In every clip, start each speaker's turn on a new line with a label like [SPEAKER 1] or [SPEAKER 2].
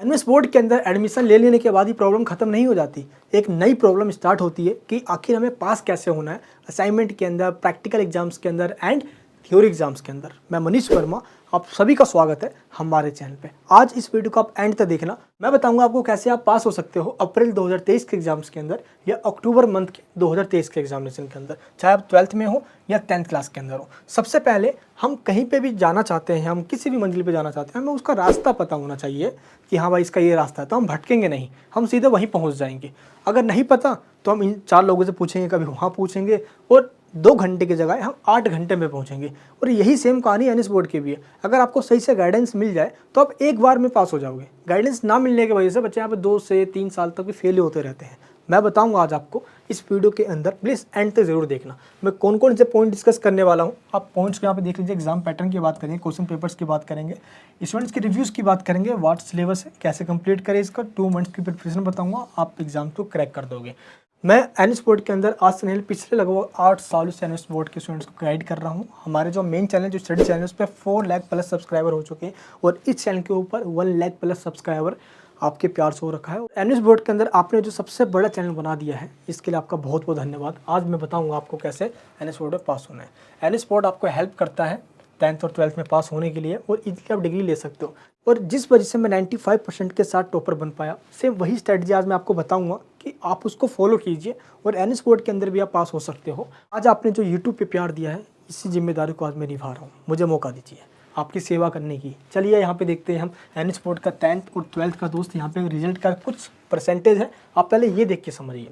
[SPEAKER 1] NS board के अंदर admission ले लेने के बाद ही प्रॉब्लम खत्म नहीं हो जाती। एक नई प्रॉब्लम स्टार्ट होती है कि आखिर हमें पास कैसे होना है असाइनमेंट के अंदर, प्रैक्टिकल एग्जाम्स के अंदर एंड थ्योरी एग्जाम्स के अंदर। मैं मनीष वर्मा, आप सभी का स्वागत है हमारे चैनल पे। आज इस वीडियो को आप एंड तक देखना। मैं बताऊंगा आपको कैसे आप पास हो सकते हो अप्रैल 2023 के एग्जाम्स के अंदर या अक्टूबर मंथ के 2023 के एग्जामिनेशन के अंदर, चाहे आप 12th में हो या 10th क्लास के अंदर हो। सबसे पहले हम कहीं पे भी जाना चाहते हैं, हम किसी भी मंजिल पे जाना चाहते हैं, हमें उसका रास्ता पता होना चाहिए कि हाँ भाई इसका ये रास्ता है, तो हम भटकेंगे नहीं, हम सीधे वहीं पहुँच जाएंगे। अगर नहीं पता तो हम इन 4 लोगों से पूछेंगे, कभी वहाँ पूछेंगे और 2 घंटे की जगह हम 8 घंटे में पहुंचेंगे। और यही सेम कहानी एनएस बोर्ड की भी है। अगर आपको सही से गाइडेंस मिल जाए तो आप एक बार में पास हो जाओगे। गाइडेंस ना मिलने की वजह से बच्चे यहाँ पे 2 से 3 साल तक भी फेल होते रहते हैं। मैं बताऊंगा आज आपको इस वीडियो के अंदर, प्लीज़ एंड तक जरूर देखना। मैं कौन कौन से पॉइंट डिस्कस करने वाला हूँ, आप पॉइंट्स को यहाँ पे देख लीजिए। एग्जाम पैटर्न की बात करेंगे, क्वेश्चन पेपर्स की बात करेंगे, स्टूडेंट्स के रिव्यूज़ की बात करेंगे, व्हाट सिलेबस है, कैसे कंप्लीट करें इसका, 2 मंथ्स की प्रिपरेशन बताऊँगा, आप एग्जाम को क्रैक कर दोगे। मैं एनएस बोर्ड के अंदर आज से नहीं पिछले लगभग 8 सालों से एनएस बोर्ड के स्टूडेंट्स को गाइड कर रहा हूँ। हमारे जो मेन चैनल, जो स्टडी चैनल, उस पर 4 लाख प्लस सब्सक्राइबर हो चुके हैं और इस चैनल के ऊपर 1 लाख प्लस सब्सक्राइबर आपके प्यार से हो रखा है। एनएस बोर्ड के अंदर आपने जो सबसे बड़ा चैनल बना दिया है, इसके लिए आपका बहुत बहुत धन्यवाद। आज मैं बताऊँगा आपको कैसे एनएस बोर्ड में पास होना है। एनएस बोर्ड आपको हेल्प करता है 10th और 12th में पास होने के लिए और इजीली आप डिग्री ले सकते हो। और जिस वजह से मैं 95% के साथ टॉपर बन पाया, सेम वही स्ट्रेटजी आज मैं आपको बताऊंगा कि आप उसको फॉलो कीजिए और एनएस बोर्ड के अंदर भी आप पास हो सकते हो। आज आपने जो यूट्यूब पे प्यार दिया है, इसी जिम्मेदारी को आज मैं निभा रहा हूँ। मुझे मौका दीजिए आपकी सेवा करने की। चलिए यहाँ पे देखते हैं हम एनएस बोर्ड का 10th और 12th का दोस्त, यहाँ पे रिजल्ट का कुछ परसेंटेज है। आप पहले ये देख के समझिए।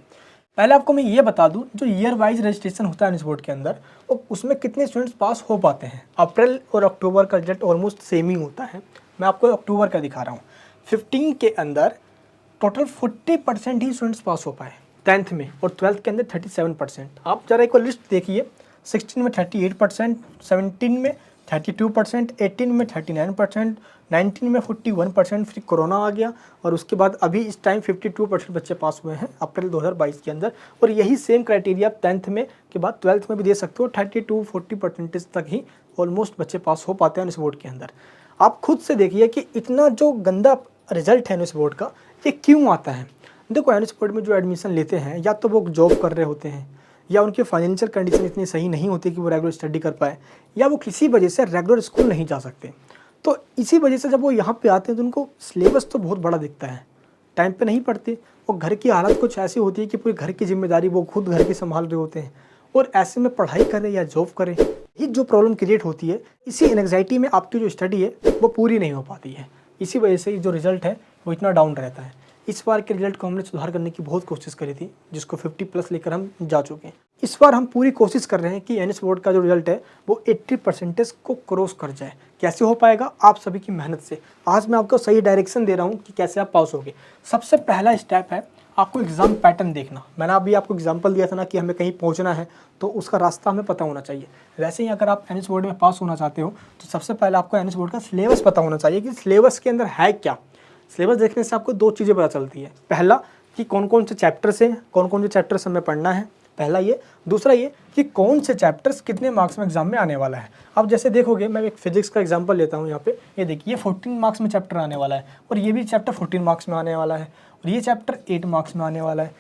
[SPEAKER 1] पहले आपको मैं ये बता दूं, जो ईयर वाइज रजिस्ट्रेशन होता है एनएस बोर्ड के अंदर, उसमें कितने स्टूडेंट्स पास हो पाते हैं। अप्रैल और अक्टूबर का रिजल्ट ऑलमोस्ट सेम ही होता है। मैं आपको अक्टूबर का दिखा रहा हूँ। 15 के अंदर टोटल 40% ही स्टूडेंट्स पास हो पाए 10th में, और 12th के अंदर 37%। आप जरा एक बार लिस्ट देखिए। 16 में 38%, 17 में 32%, 18 में 39%, 19 में 41%, फिर कोरोना आ गया और उसके बाद अभी इस टाइम 52% बच्चे पास हुए हैं अप्रैल 2022 के अंदर। और यही सेम क्राइटेरिया आप 10th में के बाद 12th में भी दे सकते हो। 32-40% तक ही ऑलमोस्ट बच्चे पास हो पाते हैं इस बोर्ड के अंदर। आप खुद से देखिए कि इतना जो गंदा रिजल्ट है इस बोर्ड का, ये क्यों आता है। देखो, एनएस बोर्ड में जो एडमिशन लेते हैं, या तो वो जॉब कर रहे होते हैं, या उनकी फाइनेंशियल कंडीशन इतनी सही नहीं होती कि वो रेगुलर स्टडी कर पाए, या वो किसी वजह से रेगुलर स्कूल नहीं जा सकते। तो इसी वजह से जब वो यहाँ पे आते हैं तो उनको सिलेबस तो बहुत बड़ा दिखता है, टाइम पे नहीं पढ़ते। और घर की हालत कुछ ऐसी होती है कि पूरी घर की जिम्मेदारी वो खुद घर की संभाल रहे होते हैं, और ऐसे में पढ़ाई करें या जॉब करें, ये जो प्रॉब्लम क्रिएट होती है, इसी एंग्जाइटी में आपकी जो स्टडी है वो पूरी नहीं हो पाती है। इसी वजह से जो रिजल्ट है वो इतना डाउन रहता है। इस बार के रिजल्ट को हमने सुधार करने की बहुत कोशिश करी थी, जिसको 50+ लेकर हम जा चुके हैं। इस बार हम पूरी कोशिश कर रहे हैं कि एनएस बोर्ड का जो रिजल्ट है वो 80% को क्रॉस कर जाए। कैसे हो पाएगा? आप सभी की मेहनत से। आज मैं आपको सही डायरेक्शन दे रहा हूँ कि कैसे आप पास होगे। सबसे पहला स्टेप है आपको एग्जाम पैटर्न देखना। मैंने अभी आपको एग्जांपल दिया था ना कि हमें कहीं पहुंचना है तो उसका रास्ता हमें पता होना चाहिए। वैसे ही अगर आप एनएस बोर्ड में पास होना चाहते हो तो सबसे पहले आपको एनएस बोर्ड का सिलेबस पता होना चाहिए कि सिलेबस के अंदर है क्या। सिलेबस देखने से आपको 2 चीज़ें पता चलती है। पहला कि कौन कौन से चैप्टर्स हैं, कौन कौन से चैप्टर्स हमें पढ़ना है, पहला ये। दूसरा ये कि कौन से चैप्टर्स कितने मार्क्स में एग्जाम में आने वाला है। अब जैसे देखोगे, मैं एक फिजिक्स का एग्जांपल लेता हूँ यहाँ पे। ये देखिए, 14 मार्क्स में चैप्टर आने वाला है, और ये भी चैप्टर 14 मार्क्स में आने वाला है, और ये चैप्टर 8 मार्क्स में आने वाला है।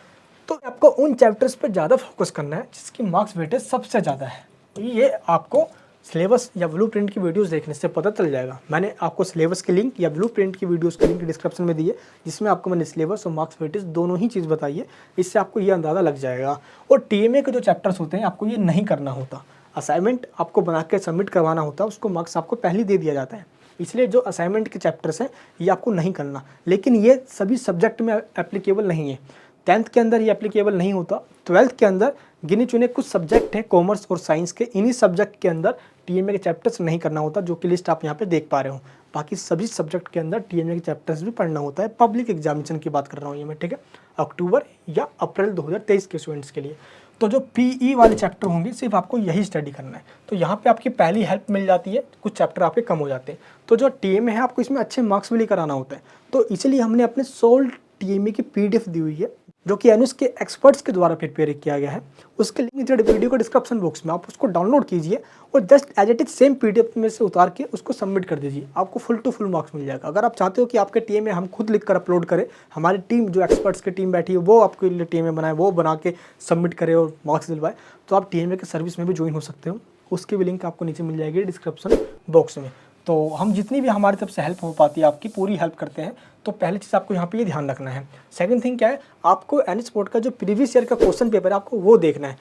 [SPEAKER 1] तो आपको उन चैप्टर्स पर ज़्यादा फोकस करना है जिसकी मार्क्स वेटेज सबसे ज़्यादा है। ये आपको सिलेबस या ब्लूप्रिंट की वीडियोस देखने से पता चल जाएगा। मैंने आपको सिलेबस की लिंक या ब्लूप्रिंट की वीडियोस की लिंक डिस्क्रिप्शन में दी है, जिसमें आपको मैंने सिलेबस और मार्क्स वेटेज दोनों ही चीज़ बताई है। इससे आपको ये अंदाज़ा लग जाएगा। और टीएमए के जो चैप्टर्स होते हैं, आपको ये नहीं करना होता। असाइनमेंट आपको बना के सबमिट करवाना होता है, उसको मार्क्स आपको पहले दे दिया जाता है। इसलिए जो असाइनमेंट के चैप्टर्स हैं ये आपको नहीं करना। लेकिन ये सभी सब्जेक्ट में एप्लीकेबल नहीं है। 10th के अंदर ये एप्लीकेबल नहीं होता। 12th के अंदर गिने चुने कुछ सब्जेक्ट हैं, कॉमर्स और साइंस के, इन्हीं सब्जेक्ट के अंदर टीएमए के चैप्टर्स नहीं करना होता, जो कि लिस्ट आप यहाँ पे देख पा रहे हो। बाकी सभी सब्जेक्ट के अंदर टीएमए के चैप्टर्स भी पढ़ना होता है। पब्लिक एग्जामिनेशन की बात कर रहा हूँ ये मैं, ठीक है, अक्टूबर या अप्रैल 2023 के स्टूडेंट्स के लिए। तो जो पीई वाले चैप्टर होंगे, सिर्फ आपको यही स्टडी करना है। तो यहाँ पे आपकी पहली हेल्प मिल जाती है, कुछ चैप्टर आपके कम हो जाते हैं। तो जो टीएमए है, आपको इसमें अच्छे मार्क्स भी लेकर आना होता है। तो इसलिए हमने अपने सोल्ड टीएमए की पीडीएफ दी हुई है, जो कि एनएस के एक्सपर्ट्स के द्वारा प्रिपेयर किया गया है। उसके लिंक नीचे वीडियो के डिस्क्रिप्शन बॉक्स में, आप उसको डाउनलोड कीजिए और just as it is same PDF में से उतार के उसको सबमिट कर दीजिए, आपको फुल टू फुल मार्क्स मिल जाएगा। अगर आप चाहते हो कि आपके टीम में हम खुद लिख कर अपलोड करें, हमारी टीम जो एक्सपर्ट्स की टीम बैठी है वो आपके लिए टीम में बनाए, वो बना के सबमिट करे और मार्क्स दिलवाए, तो आप टीएमए के सर्विस में भी ज्वाइन हो सकते हो। उसकी भी लिंक आपको नीचे मिल जाएगी डिस्क्रिप्शन बॉक्स में। तो हम जितनी भी हमारी तरफ से हेल्प हो पाती है आपकी पूरी हेल्प करते हैं। तो पहली चीज़ आपको यहाँ पे ये ध्यान रखना है। सेकंड थिंग क्या है, आपको एनएस बोर्ड का जो प्रीवियस ईयर का क्वेश्चन पेपर है आपको वो देखना है।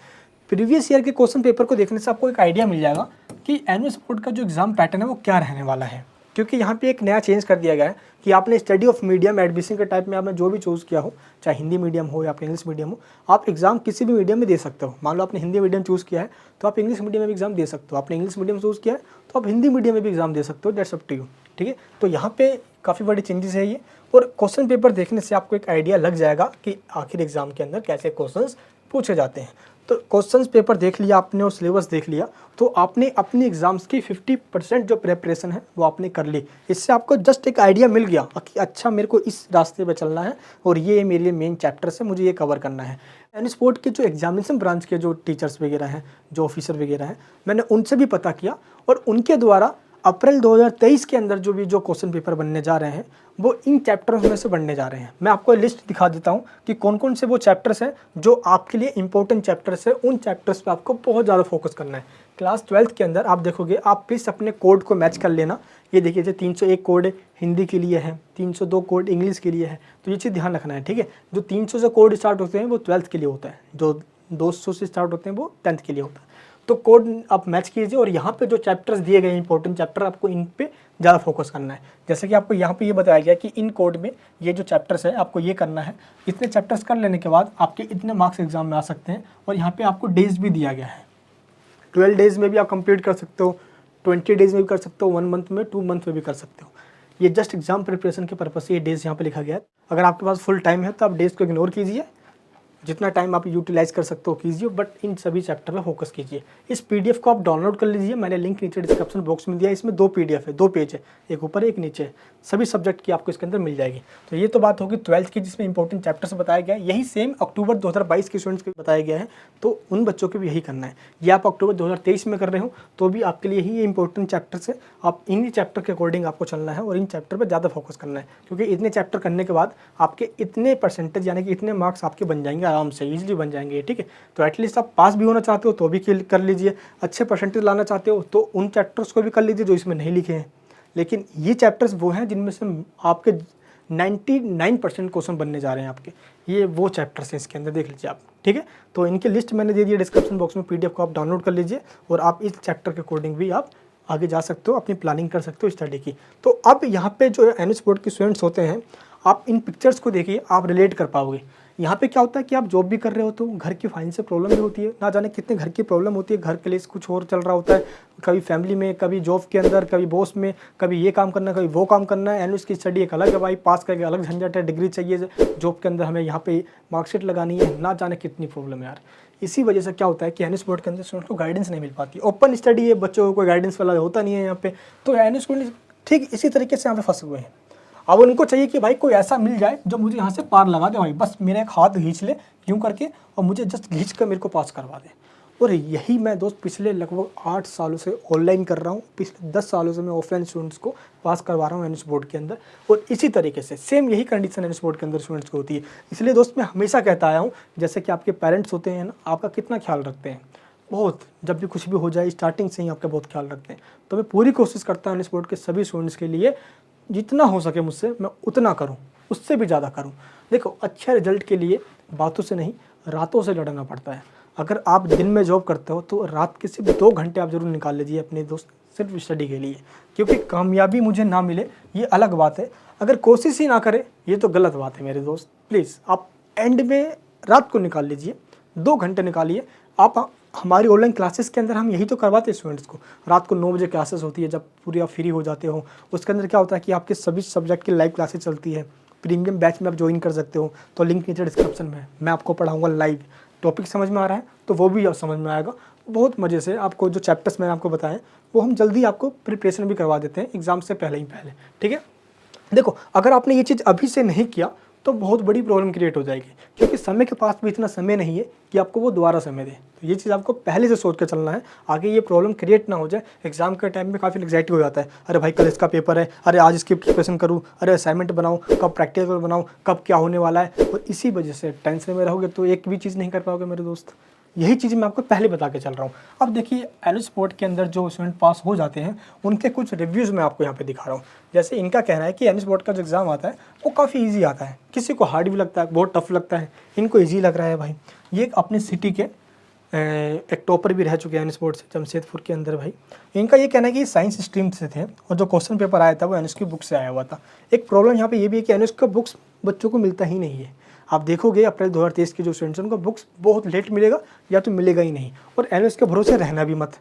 [SPEAKER 1] प्रीवियस ईयर के क्वेश्चन पेपर को देखने से आपको एक आइडिया मिल जाएगा कि एनएस बोर्ड का जो एग्जाम पैटर्न है वो क्या रहने वाला है। क्योंकि यहाँ पे एक नया चेंज कर दिया गया है कि आपने स्टडी ऑफ मीडियम एडमिशन के टाइप में आपने जो भी चूज़ किया हो, चाहे हिंदी मीडियम हो या फिर इंग्लिश मीडियम हो, आप एग्जाम किसी भी मीडियम में दे सकते हो। मान लो आपने हिंदी मीडियम चूज़ किया है तो आप इंग्लिश मीडियम में भी एग्जाम दे सकते हो, आपने इंग्लिश मीडियम चूज़ किया है तो आप हिंदी मीडियम में भी एग्जाम दे सकते हो, दैट्स अप टू यू। ठीक है, तो यहाँ पे काफ़ी बड़ी चेंजेस है ये, और क्वेश्चन पेपर देखने से आपको एक आइडिया लग जाएगा कि आखिर एग्जाम के अंदर कैसे क्वेश्चंस पूछे जाते हैं। तो क्वेश्चंस पेपर देख लिया आपने और सिलेबस देख लिया, तो आपने अपनी एग्जाम्स की 50% जो प्रिपरेशन है वो आपने कर ली। इससे आपको जस्ट एक आइडिया मिल गया कि अच्छा मेरे को इस रास्ते पे चलना है और ये मेरे लिए मेन चैप्टर्स है, मुझे ये कवर करना है। एनएस बोर्ड के जो एग्जामिनेशन ब्रांच के जो टीचर्स वगैरह हैं, जो ऑफिसर वगैरह हैं, मैंने उनसे भी पता किया और उनके द्वारा अप्रैल 2023 के अंदर जो क्वेश्चन पेपर बनने जा रहे हैं वो इन चैप्टर्स में से बनने जा रहे हैं। मैं आपको लिस्ट दिखा देता हूं कि कौन कौन से वो चैप्टर्स हैं जो आपके लिए इंपॉर्टेंट चैप्टर्स है। उन चैप्टर्स पे आपको बहुत ज़्यादा फोकस करना है। क्लास 12th के अंदर आप देखोगे, आप प्लीज़ अपने कोड को मैच कर लेना। ये देखिए, जो 301 कोड हिंदी के लिए है, 302 कोड इंग्लिश के लिए है, तो ये चीज़ ध्यान रखना है। ठीक है, जो 300 से कोड स्टार्ट होते हैं वो 12th के लिए होता है, जो 200 से स्टार्ट होते हैं वो 10th के लिए होता है। तो कोड आप मैच कीजिए और यहाँ पे जो चैप्टर्स दिए गए इंपॉर्टेंट चैप्टर, आपको इन पे ज़्यादा फोकस करना है। जैसे कि आपको यहाँ पे ये बताया गया कि इन कोड में ये जो चैप्टर्स है आपको ये करना है। इतने चैप्टर्स कर लेने के बाद आपके इतने मार्क्स एग्जाम में आ सकते हैं। और यहाँ पे आपको डेज भी दिया गया है, 12 डेज़ में भी आप कंप्लीट कर सकते हो, 20 डेज़ में भी कर सकते हो, 1 मंथ में, 2 मंथ में भी कर सकते हो। ये जस्ट एग्जाम प्रिपरेशन के पर्पज़ से ये डेज़ यहाँ पे लिखा गया है। अगर आपके पास फुल टाइम है तो आप डेज़ को इग्नोर कीजिए, जितना टाइम आप यूटिलाइज कर सकते हो कीजिए, बट इन सभी चैप्टर पे फोकस कीजिए। इस पीडीएफ को आप डाउनलोड कर लीजिए, मैंने लिंक नीचे डिस्क्रिप्शन बॉक्स में दिया है। इसमें 2 पीडीएफ है, 2 पेज है, एक ऊपर एक नीचे, सभी सब्जेक्ट की आपको इसके अंदर मिल जाएगी। तो ये तो बात होगी 12th की, जिसमें इंपॉर्टेंट चैप्टर्स बताया गया है। यही सेम अक्टूबर 2022 के स्टूडेंट्स को बताया गया है, तो उन बच्चों को भी यही करना है। ये आप अक्टूबर 2023 में कर रहे हो तो भी आपके लिए ही इंपॉर्टेंट चैप्टर्स है। आप इन्हीं चैप्टर के अकॉर्डिंग आपको चलना है और इन चैप्टर पर ज़्यादा फोकस करना है, क्योंकि इतने चैप्टर करने के बाद आपके इतने परसेंटेज यानी कि इतने मार्क्स आपके बन जाएंगे, आराम से ईजिली बन जाएंगे। ठीक है, तो एटलीस्ट आप पास भी होना चाहते हो तो भी कर लीजिए, अच्छे परसेंटेज लाना चाहते हो तो उन चैप्टर्स को भी कर लीजिए जो इसमें नहीं लिखे हैं। लेकिन ये चैप्टर्स वो हैं जिनमें से आपके 99% क्वेश्चन बनने जा रहे हैं आपके, ये वो चैप्टर्स हैं इसके अंदर, देख लीजिए आप। ठीक है, तो इनकी लिस्ट मैंने दे दी है डिस्क्रिप्शन बॉक्स में, पीडीएफ को आप डाउनलोड कर लीजिए और आप इस चैप्टर के अकॉर्डिंग भी आप आगे जा सकते हो, अपनी प्लानिंग कर सकते हो स्टडी की। तो अब यहाँ पे जो एनएस बोर्ड के स्टूडेंट्स होते हैं, आप इन पिक्चर्स को देखिए, आप रिलेट कर पाओगे। यहाँ पे क्या होता है कि आप जॉब भी कर रहे हो तो घर की फाइनेंशियल प्रॉब्लम भी होती है, ना जाने कितने घर की प्रॉब्लम होती है, घर के लिए कुछ और चल रहा होता है, कभी फैमिली में, कभी जॉब के अंदर, कभी बॉस में, कभी ये काम करना है, कभी वो काम करना है। एनएस की स्टडी एक अलग है भाई, पास करके अलग झंझट है, डिग्री चाहिए, जॉब के अंदर हमें यहाँ पे मार्कशीट लगानी है, ना जाने कितनी प्रॉब्लम है यार। इसी वजह से क्या होता है कि एनएस बोर्ड के अंदर स्टूडेंट को गाइडेंस नहीं मिल पाती। ओपन स्टडी है, बच्चों को कोई गाइडेंस वाला होता नहीं है यहाँ पे, तो एनएस स्टूडेंट ठीक इसी तरीके से यहाँ पे फंसे हुए हैं। अब उनको चाहिए कि भाई कोई ऐसा मिल जाए जो मुझे यहाँ से पार लगा दे, भाई बस मेरा एक हाथ खींच ले यूँ करके और मुझे जस्ट खींच कर मेरे को पास करवा दे। और यही मैं दोस्त पिछले लगभग 8 सालों से ऑनलाइन कर रहा हूँ, पिछले 10 सालों से मैं ऑफलाइन स्टूडेंट्स को पास करवा रहा हूँ एनएस बोर्ड के अंदर। और इसी तरीके से सेम यही कंडीशन एनएस बोर्ड के अंदर स्टूडेंट्स को होती है। इसलिए दोस्त मैं हमेशा कहता आया हूँ, जैसे कि आपके पेरेंट्स होते हैं ना, आपका कितना ख्याल रखते हैं, बहुत, जब भी कुछ भी हो जाए स्टार्टिंग से ही आपका बहुत ख्याल रखते हैं। तो मैं पूरी कोशिश करता हूँ एनएस बोर्ड के सभी स्टूडेंट्स के लिए, जितना हो सके मुझसे मैं उतना करूं, उससे भी ज़्यादा करूं। देखो, अच्छे रिजल्ट के लिए बातों से नहीं, रातों से लड़ना पड़ता है। अगर आप दिन में जॉब करते हो तो रात के सिर्फ 2 घंटे आप ज़रूर निकाल लीजिए अपने दोस्त सिर्फ स्टडी के लिए, क्योंकि कामयाबी मुझे ना मिले ये अलग बात है, अगर कोशिश ही ना करें ये तो गलत बात है मेरे दोस्त। प्लीज़ आप एंड में रात को निकाल लीजिए, 2 घंटे निकालिए। आप हमारी ऑनलाइन क्लासेस के अंदर हम यही तो करवाते हैं स्टूडेंट्स को। रात को 9 बजे क्लासेस होती है, जब पूरी आप फ्री हो जाते हो। उसके अंदर क्या होता है कि आपके सभी सब्जेक्ट की लाइव क्लासेस चलती है। प्रीमियम बैच में आप ज्वाइन कर सकते हो, तो लिंक नीचे डिस्क्रिप्शन में, मैं आपको पढ़ाऊँगा लाइव। टॉपिक समझ में आ रहा है तो वो भी समझ में आएगा बहुत मज़े से। आपको जो चैप्टर्स मैंने आपको बताएं वो हम जल्दी आपको प्रिपरेशन भी करवा देते हैं एग्ज़ाम से पहले ही पहले। ठीक है, देखो, अगर आपने ये चीज़ अभी से नहीं किया तो बहुत बड़ी प्रॉब्लम क्रिएट हो जाएगी, क्योंकि समय के पास भी इतना समय नहीं है कि आपको वो दोबारा समय दे। तो ये चीज़ आपको पहले से सोच कर चलना है, आगे ये प्रॉब्लम क्रिएट ना हो जाए। एग्जाम के टाइम में काफ़ी एग्जाइटी हो जाता है, अरे भाई कल इसका पेपर है, अरे आज इसकी प्रिपरेशन करूँ, अरे असाइनमेंट बनाऊँ, कब प्रैक्टिकल बनाऊँ, कब क्या होने वाला है, और इसी वजह से टेंशन में रहोगे तो एक भी चीज़ नहीं कर पाओगे मेरे दोस्त। यही चीज़ मैं आपको पहले बता के चल रहा हूँ। अब देखिए एनुअल स्पोर्ट के अंदर जो स्टूडेंट पास हो जाते हैं उनके कुछ रिव्यूज़ मैं आपको यहाँ पे दिखा रहा हूँ। जैसे इनका कहना है कि एनुअल स्पोर्ट का जो एग्ज़ाम आता है वो काफ़ी ईजी आता है, किसी को हार्ड भी लगता है, बहुत टफ लगता है, इनको ईजी लग रहा है भाई। ये अपनी सिटी के एक टॉपर भी रह चुके हैं एनुअल स्पोर्ट से, जमशेदपुर के अंदर भाई। इनका ये कहना है कि साइंस स्ट्रीम से थे और जो क्वेश्चन पेपर आया था वो एनुअल की बुक से आया हुआ था। एक प्रॉब्लम यहाँ पे ये भी है कि एनुअल का बुक्स बच्चों को मिलता ही नहीं है। आप देखोगे अप्रैल 2023 के जो स्टूडेंट्स हैं उनको बुक्स बहुत लेट मिलेगा या तो मिलेगा ही नहीं। और एनुअल के भरोसे रहना भी मत।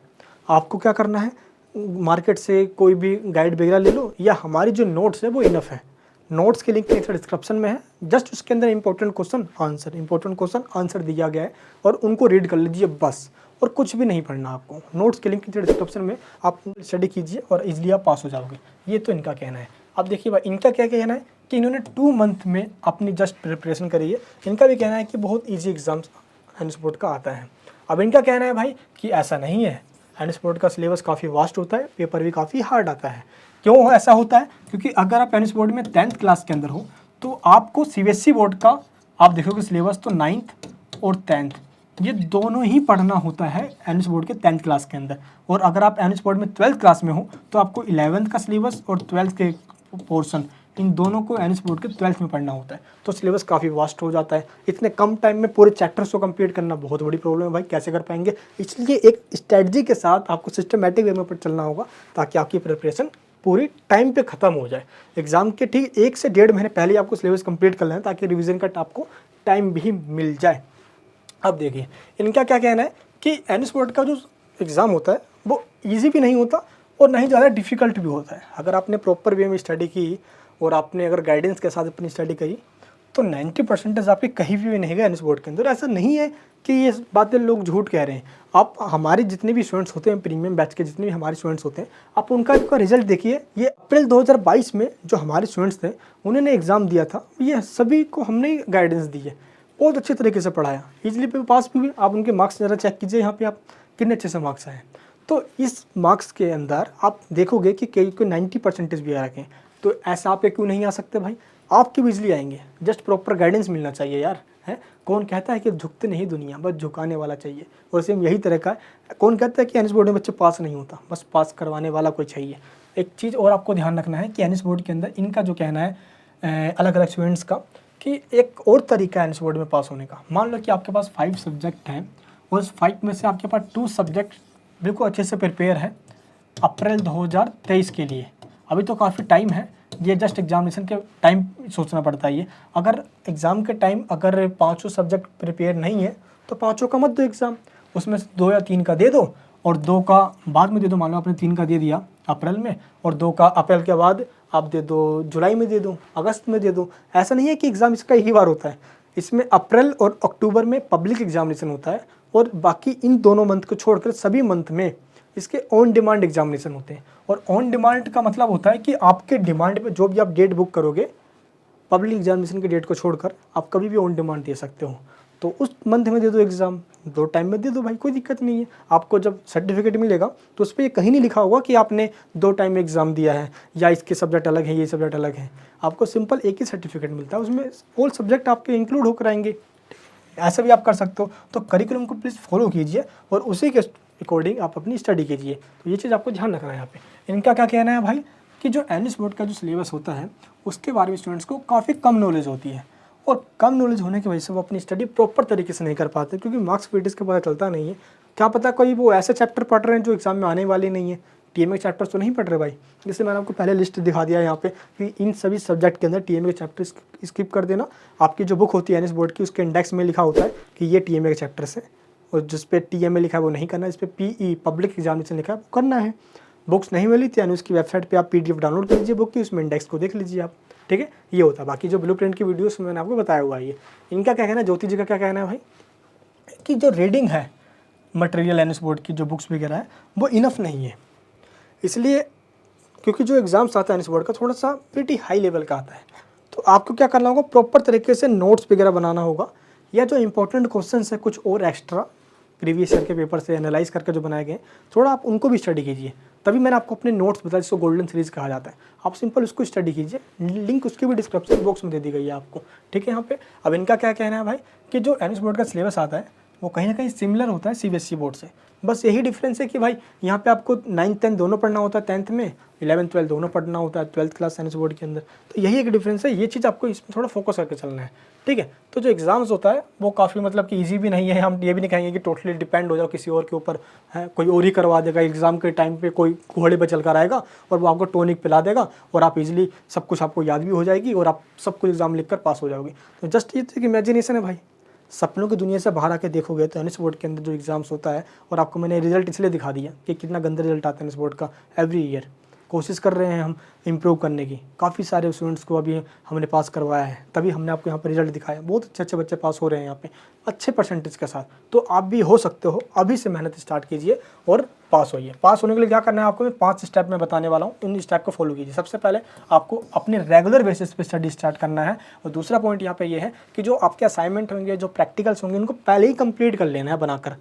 [SPEAKER 1] आपको क्या करना है, मार्केट से कोई भी गाइड वगैरह ले लो, या हमारी जो नोट्स है वो इनफ है। नोट्स के लिंक नीचे डिस्क्रिप्शन में है, जस्ट उसके अंदर इंपॉर्टेंट क्वेश्चन आंसर दिया गया है और उनको रीड कर लीजिए बस, और कुछ भी नहीं पढ़ना आपको। नोट्स के लिंक नीचे डिस्क्रिप्शन में आप स्टडी कीजिए और इजीली आप पास हो जाओगे। ये तो इनका कहना है। अब देखिए भाई इनका क्या कहना है कि इन्होंने 2 मंथ में अपनी जस्ट प्रिपरेशन करी है। इनका भी कहना है कि बहुत ईजी एग्जाम्स एनुअल स्पोर्ट का आता है। अब इनका कहना है भाई कि ऐसा नहीं है, एनुअल स्पोर्ट का सिलेबस काफ़ी वास्ट होता है, पेपर भी काफ़ी हार्ड आता है। क्यों ऐसा होता है? क्योंकि अगर आप एनुअल स्पोर्ट में 10th क्लास के अंदर हो तो आपको सीबीएसई बोर्ड का आप देखोगे सिलेबस तो 9th और 10th ये दोनों ही पढ़ना होता है एनुअल बोर्ड के 10th क्लास के अंदर। और अगर आप एनुअल बोर्ड में 12th क्लास में हो तो आपको 11th का सिलेबस और 12th के पोर्शन इन दोनों को एनुअल बोर्ड के 12th में पढ़ना होता है। तो सिलेबस काफ़ी वास्ट हो जाता है। इतने कम टाइम में पूरे चैप्टर्स को कंप्लीट करना बहुत बड़ी प्रॉब्लम है भाई, कैसे कर पाएंगे? इसलिए एक स्ट्रेटजी के साथ आपको सिस्टमेटिक वे में पर चलना होगा ताकि आपकी प्रिपरेशन पूरी टाइम पे ख़त्म हो जाए। एग्जाम के ठीक 1 से 1.5 महीने पहले आपको सिलेबस कंप्लीट कर लेना है ताकि रिवीजन का आपको टाइम भी मिल जाए। अब देखिए इनका क्या कहना है कि एनुअल बोर्ड का जो एग्ज़ाम होता है वो ईजी भी नहीं होता और ना ही ज़्यादा डिफ़िकल्ट भी होता है। अगर आपने प्रॉपर वे में स्टडी की और आपने अगर गाइडेंस के साथ अपनी स्टडी करी तो 90% आपके कहीं भी नहीं गए एनुअल बोर्ड के अंदर। ऐसा नहीं है कि ये बातें लोग झूठ कह रहे हैं। आप हमारे जितने भी स्टूडेंट्स होते हैं, प्रीमियम बैच के जितने भी हमारे स्टूडेंट्स होते हैं, आप उनका रिजल्ट देखिए। ये अप्रैल 2022 में जो हमारे स्टूडेंट्स थे उन्होंने एग्ज़ाम दिया था, ये सभी को हमने गाइडेंस दी है, बहुत अच्छे तरीके से पढ़ाया, इजीली पे पास भी हुए। आप उनके मार्क्स ज़रा चेक कीजिए यहाँ पे आप कितने अच्छे से मार्क्स आए। तो इस मार्क्स के अंदर आप देखोगे कि कई को 90% भी आ रखे। तो ऐसा आप क्यों नहीं आ सकते भाई? आपके भी इजली आएंगे, जस्ट प्रॉपर गाइडेंस मिलना चाहिए यार। है कौन कहता है कि झुकते नहीं दुनिया, बस झुकाने वाला चाहिए। और सेम यही तरह का है, कौन कहता है कि एनुअल बोर्ड में बच्चे पास नहीं होता, बस पास करवाने वाला कोई चाहिए। एक चीज़ और आपको ध्यान रखना है कि एनुअल बोर्ड के अंदर इनका जो कहना है अलग अलग स्टूडेंट्स का कि एक और तरीका है एनुअल बोर्ड में पास होने का। मान लो कि आपके पास 5 सब्जेक्ट हैं, उस 5 में से आपके पास 2 सब्जेक्ट बिल्कुल अच्छे से प्रिपेयर है अप्रैल 2023 के लिए। अभी तो काफ़ी टाइम है, ये जस्ट एग्जामिनेशन के टाइम सोचना पड़ता है। ये अगर एग्ज़ाम के टाइम अगर 5 सब्जेक्ट प्रिपेयर नहीं है तो 5 का मत दो एग्ज़ाम, उसमें से 2 या 3 का दे दो और 2 का बाद में दे दो। मान लो आपने 3 का दे दिया अप्रैल में और 2 का अप्रैल के बाद आप दे दो, जुलाई में दे दो, अगस्त में दे दो। ऐसा नहीं है कि एग्ज़ाम इसका ही बार होता है, इसमें अप्रैल और अक्टूबर में पब्लिक एग्जामिनेशन होता है और बाकी इन दोनों मंथ को छोड़कर सभी मंथ में इसके ऑन डिमांड एग्जामिनेशन होते हैं। और ऑन डिमांड का मतलब होता है कि आपके डिमांड पे जो भी आप डेट बुक करोगे, पब्लिक एग्जामिनेशन की डेट को छोड़कर आप कभी भी ऑन डिमांड दे सकते हो। तो उस मंथ में दे दो एग्ज़ाम, 2 टाइम में दे दो भाई, कोई दिक्कत नहीं है। आपको जब सर्टिफिकेट मिलेगा तो उस पर ये कहीं नहीं लिखा होगा कि आपने 2 टाइम में एग्ज़ाम दिया है या इसके सब्जेक्ट अलग है, ये सब्जेक्ट अलग है। आपको सिंपल एक ही सर्टिफिकेट मिलता है, उसमें ऑल सब्जेक्ट आपके इंक्लूड होकर आएंगे। ऐसा भी आप कर सकते हो। तो करिकुलम को प्लीज़ फॉलो कीजिए और उसी के अकॉर्डिंग आप अपनी स्टडी कीजिए। तो ये चीज़ आपको ध्यान रखना है यहाँ पे। इनका क्या कहना है भाई कि जो एनुअल बोर्ड का जो सिलेबस होता है उसके बारे में स्टूडेंट्स को काफ़ी कम नॉलेज होती है और कम नॉलेज होने की वजह से वो अपनी स्टडी प्रॉपर तरीके से नहीं कर पाते, क्योंकि मार्क्स पीटीएस का पता चलता नहीं है। क्या पता कोई वो ऐसे चैप्टर पढ़ रहे हैं जो एग्जाम में आने वाले नहीं है, टीएमए चैप्टर्स तो नहीं पढ़ रहे भाई। जैसे मैंने आपको पहले लिस्ट दिखा दिया यहाँ पे कि इन सभी सब्जेक्ट के अंदर टीएमए के चैप्टर स्किप कर देना। आपकी जो बुक होती है एनुअल बोर्ड की, उसके इंडेक्स में लिखा होता है कि ये टीएमए के चैप्टर्स है, और जिस पे टीएमए लिखा है वो नहीं करना है, इस पर पीई पब्लिक एग्जामिनेशन लिखा है वो करना है। बुक्स नहीं मिली थी यानी उसकी वेबसाइट पे आप पीडीएफ डाउनलोड कर लीजिए बुक की, उसमें इंडेक्स को देख लीजिए आप, ठीक है। ये होता है। बाकी जो ब्लूप्रिंट की वीडियोस मैंने आपको बताया हुआ है। ये इनका क्या कहना है, ज्योति जी का क्या कहना है भाई कि जो रीडिंग है मटेरियल एनुअल बोर्ड की जो बुक्स वगैरह है वो इनफ नहीं है। इसलिए क्योंकि जो एग्ज़ाम्स आता है एनुअल बोर्ड का थोड़ा सा प्रीटी हाई लेवल का आता है, तो आपको क्या करना होगा, प्रॉपर तरीके से नोट्स वगैरह बनाना होगा, या जो इंपॉर्टेंट क्वेश्चन है कुछ और एक्स्ट्रा प्रीवियस ईयर के पेपर से एनालाइज करके जो बनाए गए थोड़ा आप उनको भी स्टडी कीजिए। तभी मैंने आपको अपने नोट्स बताया जिसको गोल्डन सीरीज कहा जाता है, आप सिंपल उसको स्टडी कीजिए। लिंक उसकी भी डिस्क्रिप्शन बॉक्स में दे दी गई है आपको, ठीक है। यहाँ पे अब इनका क्या कहना है भाई कि जो एनएस बोर्ड का सिलेबस आता है वो कहीं ना कहीं सिमिलर होता है सीबीएसई बोर्ड से, बस यही डिफरेंस है कि भाई यहाँ पे आपको 9th 10th दोनों पढ़ना होता है, 10th में 11th 12th दोनों पढ़ना होता है 12th क्लास साइंस बोर्ड के अंदर। तो यही एक डिफरेंस है, ये चीज़ आपको इसमें थोड़ा फोकस करके चलना है, ठीक है। तो जो एग्जाम्स होता है वो काफ़ी मतलब कि ईजी भी नहीं है, हम ये भी नहीं कहेंगे कि टोटली डिपेंड हो जाओ किसी और के ऊपर, है कोई और ही करवा देगा एग्जाम के टाइम पे, कोई घोड़े पर चल कर आएगा और वो आपको टॉनिक पिला देगा और आप इजीली सब कुछ आपको याद भी हो जाएगी और आप सब कुछ एग्जाम लिख कर पास हो जाओगे। तो जस्ट ये एक इमेजिनेशन है भाई, सपनों की दुनिया से बाहर आके देखोगे तो एनएस बोर्ड के अंदर जो एग्जाम्स होता है, और आपको मैंने रिजल्ट इसलिए दिखा दिया कि कितना गंदा रिजल्ट आता है एनएस बोर्ड का एवरी ईयर। कोशिश कर रहे हैं हम इम्प्रूव करने की, काफ़ी सारे स्टूडेंट्स को अभी हमने पास करवाया है, तभी हमने आपको यहाँ पर रिजल्ट दिखाया। बहुत अच्छे अच्छे बच्चे पास हो रहे हैं यहाँ पे अच्छे परसेंटेज के साथ। तो आप भी हो सकते हो, अभी से मेहनत स्टार्ट कीजिए और पास होइए। पास होने के लिए क्या करना है आपको, मैं 5 स्टेप में बताने वाला हूँ, इन स्टेप को फॉलो कीजिए। सबसे पहले आपको अपने रेगुलर बेसिस पे स्टडी स्टार्ट करना है, और दूसरा पॉइंट यहाँ पे ये है कि जो आपके असाइनमेंट होंगे, जो प्रैक्टिकल्स होंगे, उनको पहले ही कंप्लीट कर लेना है बनाकर।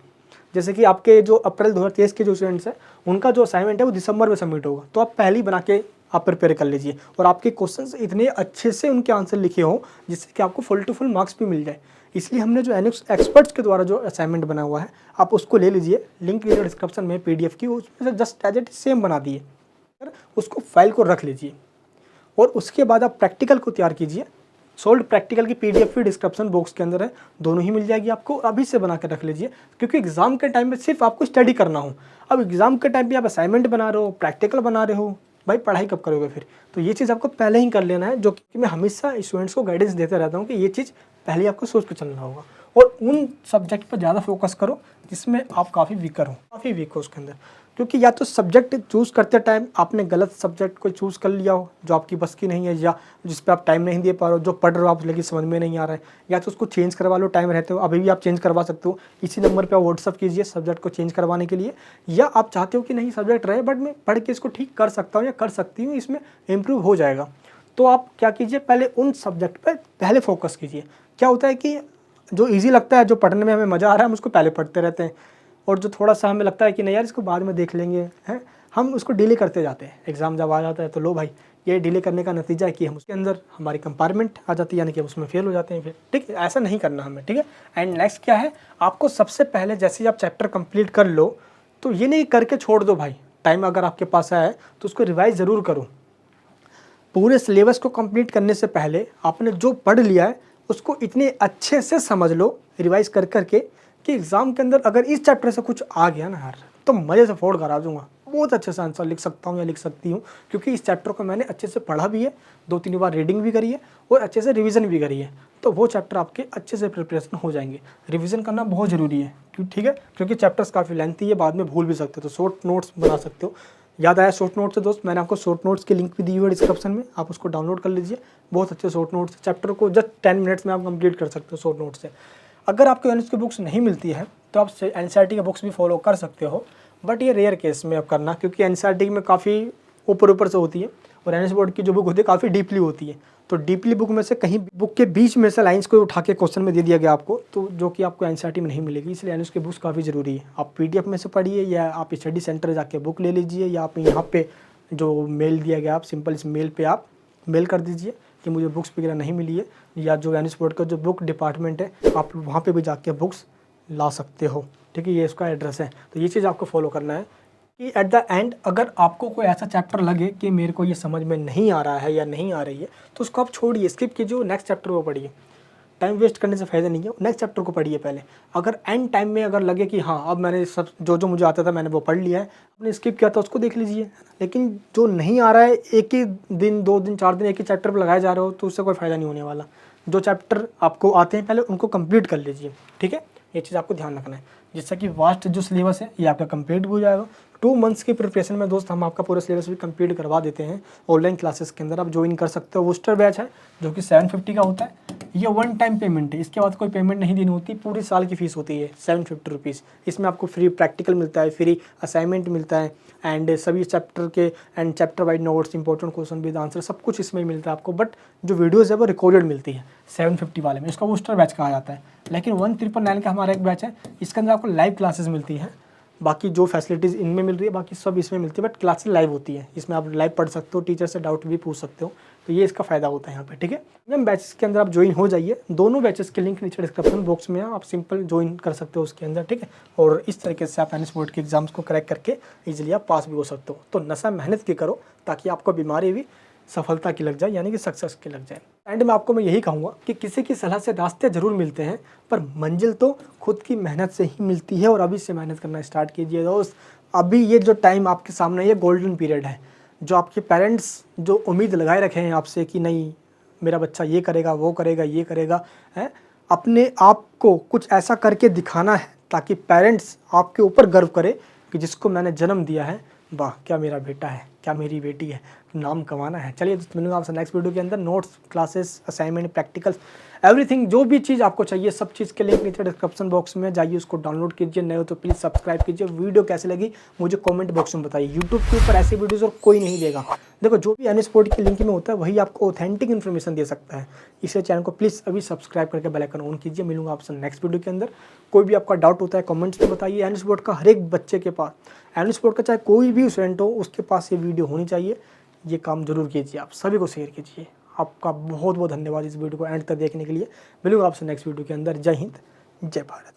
[SPEAKER 1] जैसे कि आपके जो अप्रैल 2023 के जो स्टूडेंट्स हैं उनका जो असाइनमेंट है वो दिसंबर में सबमिट होगा, तो आप पहले ही बना के आप प्रिपेयर कर लीजिए, और आपके क्वेश्चंस इतने अच्छे से उनके आंसर लिखे हों जिससे कि आपको फुल टू फुल मार्क्स भी मिल जाए। इसलिए हमने जो एनएस एक्सपर्ट्स के द्वारा जो असाइनमेंट बना हुआ है आप उसको ले लीजिए, लिंक वीडियो डिस्क्रिप्शन में पीडीएफ की, उसमें से जस्ट एज इट सेम बना दिए, उसको फाइल को रख लीजिए, और उसके बाद आप प्रैक्टिकल को तैयार कीजिए। सोल्ड प्रैक्टिकल की पीडीएफ भी डिस्क्रिप्शन बॉक्स के अंदर है, दोनों ही मिल जाएगी आपको, अभी से बना के रख लीजिए, क्योंकि एग्जाम के टाइम पे सिर्फ आपको स्टडी करना हो। अब एग्जाम के टाइम पे आप असाइनमेंट बना रहे हो, प्रैक्टिकल बना रहे हो, भाई पढ़ाई कब करोगे फिर। तो ये चीज़ आपको पहले ही कर लेना है, जो कि मैं हमेशा स्टूडेंट्स को गाइडेंस देते रहता हूँ कि ये चीज़ पहले आपको सोच के चलना होगा, और उन सब्जेक्ट पर ज़्यादा फोकस करो जिसमें आप काफ़ी वीकर हो, काफ़ी वीक हो उसके अंदर। क्योंकि या तो सब्जेक्ट चूज़ करते टाइम आपने गलत सब्जेक्ट को चूज़ कर लिया हो जो आपकी बस की नहीं है, या जिस पे आप टाइम नहीं दे पा रहे हो, जो पढ़ रहे हो आप लेकिन समझ में नहीं आ रहा है, या तो उसको चेंज करवा लो, टाइम रहते हो अभी भी आप चेंज करवा सकते हो। इसी नंबर पे आप व्हाट्सअप कीजिए सब्जेक्ट को चेंज करवाने के लिए, या आप चाहते हो कि नहीं सब्जेक्ट रहे बट मैं पढ़ के इसको ठीक कर सकता हूँ या कर सकती हूँ, इसमें इम्प्रूव हो जाएगा, तो आप क्या कीजिए, पहले उन सब्जेक्ट पर पहले फोकस कीजिए। क्या होता है कि जो ईजी लगता है, जो पढ़ने में हमें मज़ा आ रहा है, हम उसको पहले पढ़ते रहते हैं, और जो थोड़ा सा हमें लगता है कि नहीं यार इसको बाद में देख लेंगे, हैं हम उसको डिले करते जाते हैं। एग्ज़ाम जब आ जाता है तो लो भाई, ये डिले करने का नतीजा है कि हम उसके अंदर हमारी कंपार्टमेंट आ जाती है, यानी कि हम उसमें फेल हो जाते हैं फिर, ठीक है। ऐसा नहीं करना हमें, ठीक है। एंड नेक्स्ट क्या है, आपको सबसे पहले जैसे ही आप चैप्टर कंप्लीट कर लो तो ये नहीं करके छोड़ दो भाई, टाइम अगर आपके पास है तो उसको रिवाइज ज़रूर करो। पूरे सिलेबस को कंप्लीट करने से पहले आपने जो पढ़ लिया है उसको इतने अच्छे से समझ लो रिवाइज कर करके, कि एग्ज़ाम के अंदर अगर इस चैप्टर से कुछ आ गया ना यार तो मज़े से फोड़ कर आ जाऊँगा, बहुत अच्छे से आंसर लिख सकता हूँ या लिख सकती हूँ, क्योंकि इस चैप्टर को मैंने अच्छे से पढ़ा भी है, 2-3 बार रीडिंग भी करी है और अच्छे से रिवीजन भी करी है, तो वो चैप्टर आपके अच्छे से प्रिपरेशन हो जाएंगे। रिवीजन करना बहुत ज़रूरी है, ठीक है, क्योंकि चैप्टर्स काफ़ी लेंथी है, बाद में भूल भी सकते हो, तो शॉर्ट नोट्स बना सकते हो। याद आया शॉर्ट नोट से दोस्त, मैंने आपको शॉर्ट नोट्स की लिंक भी दी हुई है डिस्क्रिप्शन में, आप उसको डाउनलोड कर लीजिए, बहुत अच्छे शॉर्ट नोट्स, चैप्टर को जस्ट 10 मिनट्स में आप कंप्लीट कर सकते हो शॉर्ट नोट से। अगर आपको एनएस की बुक्स नहीं मिलती है तो आप एनसीईआरटी के बुक्स भी फॉलो कर सकते हो, बट ये रेयर केस में आप करना, क्योंकि एनसीईआरटी में काफ़ी ऊपर से होती है और एनएस बोर्ड की जो बुक होती है काफ़ी डीपली होती है, तो डीपली बुक में से कहीं बुक के बीच में से लाइंस को उठा के क्वेश्चन में दे दिया गया आपको, तो जो कि आपको एनसीईआरटी में नहीं मिलेगी, इसलिए एनएस की बुक्स काफ़ी ज़रूरी है। आप पीडीएफ में से पढ़िए, या आप स्टडी सेंटर जाके बुक ले लीजिए, या आप यहाँ पे जो मेल दिया गया आप सिंपल इस मेल पे आप मेल कर दीजिए कि मुझे बुक्स वगैरह नहीं मिली है, या जो एनएस बोर्ड का जो बुक डिपार्टमेंट है आप वहाँ पे भी जाके बुक्स ला सकते हो, ठीक है, ये इसका एड्रेस है। तो ये चीज़ आपको फॉलो करना है कि एट द एंड अगर आपको कोई ऐसा चैप्टर लगे कि मेरे को ये समझ में नहीं आ रहा है या नहीं आ रही है, तो उसको आप छोड़िए, स्किप कीजिए, नेक्स्ट चैप्टर को पढ़िए, टाइम वेस्ट करने से फ़ायदा नहीं है, नेक्स्ट चैप्टर को पढ़िए पहले। अगर एंड टाइम में अगर लगे कि हाँ अब मैंने सब जो मुझे आता था मैंने वो पढ़ लिया है, आपने स्किप किया था उसको देख लीजिए, लेकिन जो नहीं आ रहा है एक ही दिन 2 दिन 4 दिन एक ही चैप्टर पर लगाए जा रहे हो तो उससे कोई फ़ायदा नहीं होने वाला। जो चैप्टर आपको आते हैं पहले उनको कंप्लीट कर लीजिए, ठीक है, ये चीज़ आपको ध्यान रखना है, जिससे कि वास्ट जो सिलेबस है ये आपका कंप्लीट हो जाएगा। 2 मंथ्स की प्रिपरेशन में दोस्त हम आपका पूरा सिलेबस भी कंप्लीट करवा देते हैं ऑनलाइन क्लासेस के अंदर, आप ज्वाइन कर सकते हो। बूस्टर बैच है जो कि 750 का होता है, ये वन टाइम पेमेंट है, इसके बाद कोई पेमेंट नहीं देनी होती, पूरी साल की फ़ीस होती है 750 रुपीज़। इसमें आपको फ्री प्रैक्टिकल मिलता है, फ्री असाइनमेंट मिलता है एंड सभी चैप्टर के and chapter wise notes, important question with answer सब कुछ इसमें मिलता है आपको। बट जो वीडियोज़ है वो रिकॉर्डेड मिलती है 750 वाले में, इसका बूस्टर बैच कहा जाता है। लेकिन 1999 का हमारा एक बैच है, इसके अंदर आपको लाइव क्लासेस मिलती हैं। बाकी जो फैसिलिटीज़ इनमें मिल रही है बाकी सब इसमें मिलती है, बट क्लासेस लाइव होती है, इसमें आप लाइव पढ़ सकते हो, टीचर से डाउट भी पूछ सकते हो, तो ये इसका फ़ायदा होता है यहाँ पे, ठीक है। मैम बैचेस के अंदर आप ज्वाइन हो जाइए, दोनों बैचेस के लिंक नीचे डिस्क्रिप्शन बॉक्स में है, आप सिंपल ज्वाइन कर सकते हो उसके अंदर, ठीक है। और इस तरीके से आप एनएस बोर्ड के एग्जाम्स को क्रैक करके ईजिली आप पास भी हो सकते हो। तो नशा मेहनत की करो ताकि आपको बीमारी भी सफलता की लग जाए, यानी कि सक्सेस की लग जाए। एंड में आपको मैं यही कहूँगा कि किसी की सलाह से रास्ते ज़रूर मिलते हैं, पर मंजिल तो खुद की मेहनत से ही मिलती है। और अभी से मेहनत करना स्टार्ट कीजिए दोस्त। अभी ये जो टाइम आपके सामने ये गोल्डन पीरियड है। जो आपके पेरेंट्स जो उम्मीद लगाए रखे हैं आपसे कि नहीं मेरा बच्चा ये करेगा, वो करेगा, ये करेगा, है, अपने आप को कुछ ऐसा करके दिखाना है ताकि पेरेंट्स आपके ऊपर गर्व करे कि जिसको मैंने जन्म दिया है, वाह क्या मेरा बेटा है, क्या मेरी बेटी है, नाम कमाना है। चलिए दोस्तों, मिलूंगा आपसे नेक्स्ट वीडियो के अंदर। Notes, classes, assignment, practicals, everything जो भी चीज़ आपको चाहिए सब चीज़ के लिंक नीचे डिस्क्रिप्शन बॉक्स में जाइए, उसको डाउनलोड कीजिए। नए हो तो प्लीज़ सब्सक्राइब कीजिए। वीडियो कैसे लगी मुझे कमेंट बॉक्स में बताइए। यूट्यूब के ऊपर ऐसी वीडियोज़ और कोई नहीं देगा। देखो जो भी एनएस बोर्ड की लिंक में होता है वही आपको ऑथेंटिक इन्फॉर्मेशन दे सकता है। इसलिए चैनल को प्लीज़ अभी सब्सक्राइब करके बेल आइकन ऑन कीजिए। मिलूंगा आपसे नेक्स्ट वीडियो के अंदर। कोई भी आपका डाउट होता है कमेंट्स में बताइए। एनएस बोर्ड का हर एक बच्चे के पास, एनएस बोर्ड का चाहे कोई भी स्टूडेंट हो उसके पास ये वीडियो होनी चाहिए। ये काम जरूर कीजिए, आप सभी को शेयर कीजिए। आपका बहुत बहुत धन्यवाद इस वीडियो को एंड तक देखने के लिए। मिलूंगा आपसे नेक्स्ट वीडियो के अंदर। जय हिंद, जय भारत।